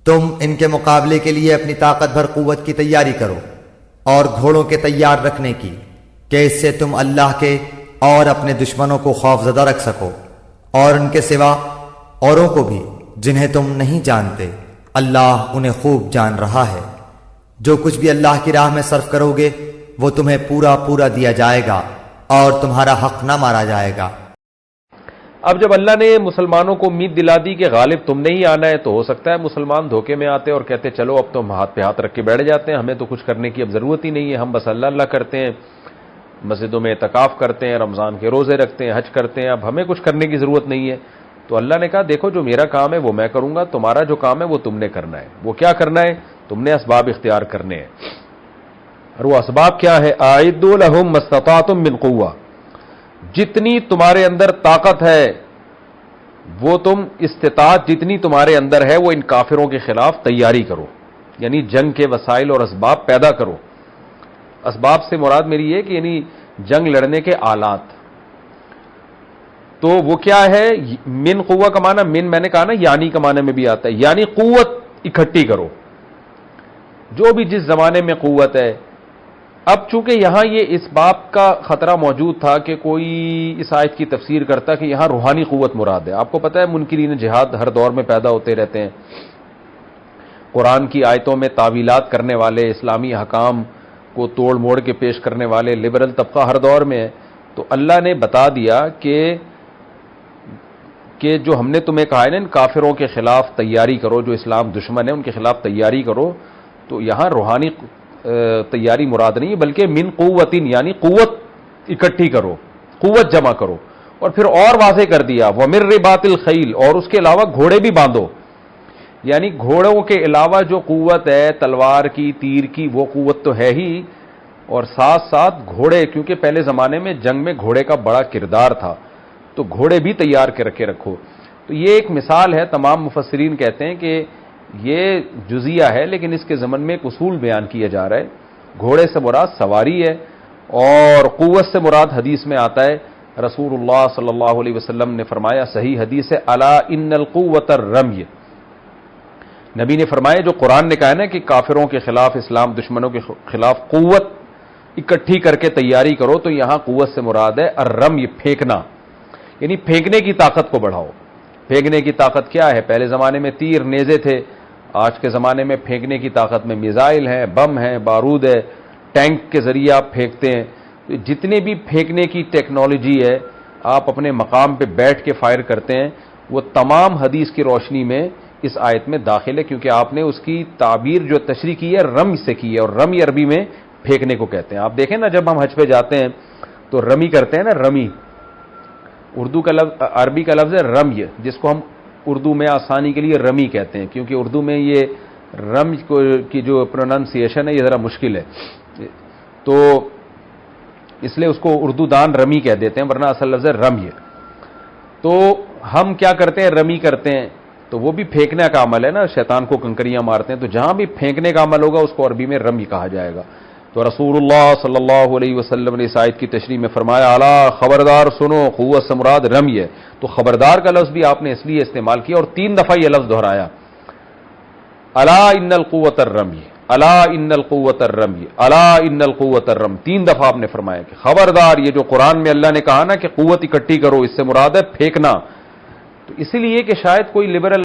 تم ان کے مقابلے کے لیے اپنی طاقت بھر قوت کی تیاری کرو اور گھوڑوں کے تیار رکھنے کی، کہ اس سے تم اللہ کے اور اپنے دشمنوں کو خوف زدہ رکھ سکو، اور ان کے سوا اوروں کو بھی جنہیں تم نہیں جانتے۔ اللہ انہیں خوب جان رہا ہے۔ جو کچھ بھی اللہ کی راہ میں صرف کرو گے وہ تمہیں پورا پورا دیا جائے گا اور تمہارا حق نہ مارا جائے گا۔ اب جب اللہ نے مسلمانوں کو امید دلا دی کہ غالب تم نے ہی آنا ہے، تو ہو سکتا ہے مسلمان دھوکے میں آتے اور کہتے چلو اب تو ہم ہاتھ پہ ہاتھ رکھ کے بیٹھ جاتے ہیں، ہمیں تو کچھ کرنے کی اب ضرورت ہی نہیں ہے، ہم بس اللہ اللہ کرتے ہیں، مسجدوں میں اعتکاف کرتے ہیں، رمضان کے روزے رکھتے ہیں، حج کرتے ہیں، اب ہمیں کچھ کرنے کی ضرورت نہیں ہے۔ تو اللہ نے کہا دیکھو جو میرا کام ہے وہ میں کروں گا، تمہارا جو کام ہے وہ تم نے کرنا ہے۔ وہ کیا کرنا ہے؟ تم نے اسباب اختیار کرنے ہیں، اور وہ اسباب کیا ہے؟ اعدوا لهم ما استطعتم من قوة، جتنی تمہارے اندر طاقت ہے وہ تم استطاعت جتنی تمہارے اندر ہے وہ ان کافروں کے خلاف تیاری کرو، یعنی جنگ کے وسائل اور اسباب پیدا کرو۔ اسباب سے مراد میری یہ کہ یعنی جنگ لڑنے کے آلات۔ تو وہ کیا ہے؟ من قوہ کا معنی، من میں نے کہا نا یعنی کا معنی میں بھی آتا ہے، یعنی قوت اکٹھی کرو، جو بھی جس زمانے میں قوت ہے۔ اب چونکہ یہاں یہ اس باب کا خطرہ موجود تھا کہ کوئی اس آیت کی تفسیر کرتا کہ یہاں روحانی قوت مراد ہے۔ آپ کو پتہ ہے منکرین جہاد ہر دور میں پیدا ہوتے رہتے ہیں، قرآن کی آیتوں میں تعویلات کرنے والے، اسلامی حکام کو توڑ موڑ کے پیش کرنے والے لبرل طبقہ ہر دور میں ہے۔ تو اللہ نے بتا دیا کہ جو ہم نے تمہیں کہا ہے نا ان کافروں کے خلاف تیاری کرو، جو اسلام دشمن ہے ان کے خلاف تیاری کرو، تو یہاں روحانی تیاری مراد نہیں ہے بلکہ من قوتن، یعنی قوت اکٹھی کرو، قوت جمع کرو۔ اور پھر اور واضح کر دیا وَمِن رِبَاطِ الْخَيْلِ، اور اس کے علاوہ گھوڑے بھی باندھو، یعنی گھوڑوں کے علاوہ جو قوت ہے تلوار کی، تیر کی، وہ قوت تو ہے ہی، اور ساتھ ساتھ گھوڑے، کیونکہ پہلے زمانے میں جنگ میں گھوڑے کا بڑا کردار تھا، تو گھوڑے بھی تیار کر کے رکھو۔ تو یہ ایک مثال ہے، تمام مفسرین کہتے ہیں کہ یہ جزیہ ہے لیکن اس کے ضمن میں ایک اصول بیان کیا جا رہا ہے۔ گھوڑے سے مراد سواری ہے، اور قوت سے مراد حدیث میں آتا ہے، رسول اللہ صلی اللہ علیہ وسلم نے فرمایا، صحیح حدیث ہے، الا ان القوۃ الرمی، نبی نے فرمایا جو قرآن نے کہا نا کہ کافروں کے خلاف، اسلام دشمنوں کے خلاف قوت اکٹھی کر کے تیاری کرو، تو یہاں قوت سے مراد ہے الرمی، پھینکنا، یعنی پھینکنے کی طاقت کو بڑھاؤ۔ پھینکنے کی طاقت کیا ہے؟ پہلے زمانے میں تیر نیزے تھے، آج کے زمانے میں پھینکنے کی طاقت میں میزائل ہیں، بم ہیں، بارود ہے، ٹینک کے ذریعے آپ پھینکتے ہیں۔ جتنے بھی پھینکنے کی ٹیکنالوجی ہے آپ اپنے مقام پہ بیٹھ کے فائر کرتے ہیں، وہ تمام حدیث کی روشنی میں اس آیت میں داخل ہے، کیونکہ آپ نے اس کی تعبیر جو تشریح کی ہے رمی سے کی ہے، اور رمی عربی میں پھینکنے کو کہتے ہیں۔ آپ دیکھیں نا جب ہم حج پہ جاتے ہیں تو رمی کرتے ہیں نا، رمی اردو کا لفظ، عربی کا لفظ ہے رمی، جس کو ہم اردو میں آسانی کے لیے رمی کہتے ہیں، کیونکہ اردو میں یہ رم کی جو پروننسیشن ہے یہ ذرا مشکل ہے، تو اس لیے اس کو اردو دان رمی کہہ دیتے ہیں، ورنہ اصل لفظ ہے رمی۔ تو ہم کیا کرتے ہیں؟ رمی کرتے ہیں، تو وہ بھی پھینکنے کا عمل ہے نا، شیطان کو کنکریاں مارتے ہیں، تو جہاں بھی پھینکنے کا عمل ہوگا اس کو عربی میں رمی کہا جائے گا۔ تو رسول اللہ صلی اللہ علیہ وسلم نے اس آیت کی تشریح میں فرمایا الا، خبردار سنو، قوت سے مراد رمی ہے۔ تو خبردار کا لفظ بھی آپ نے اس لیے استعمال کیا اور 3 دفعہ یہ لفظ دہرایا، الا ان القوۃ الرمی، الا ان القوۃ الرمی، الا ان القوۃ الرمی، 3 دفعہ آپ نے فرمایا کہ خبردار، یہ جو قرآن میں اللہ نے کہا نا کہ قوت اکٹھی کرو، اس سے مراد ہے پھینکنا۔ تو اسی لیے کہ شاید کوئی لبرل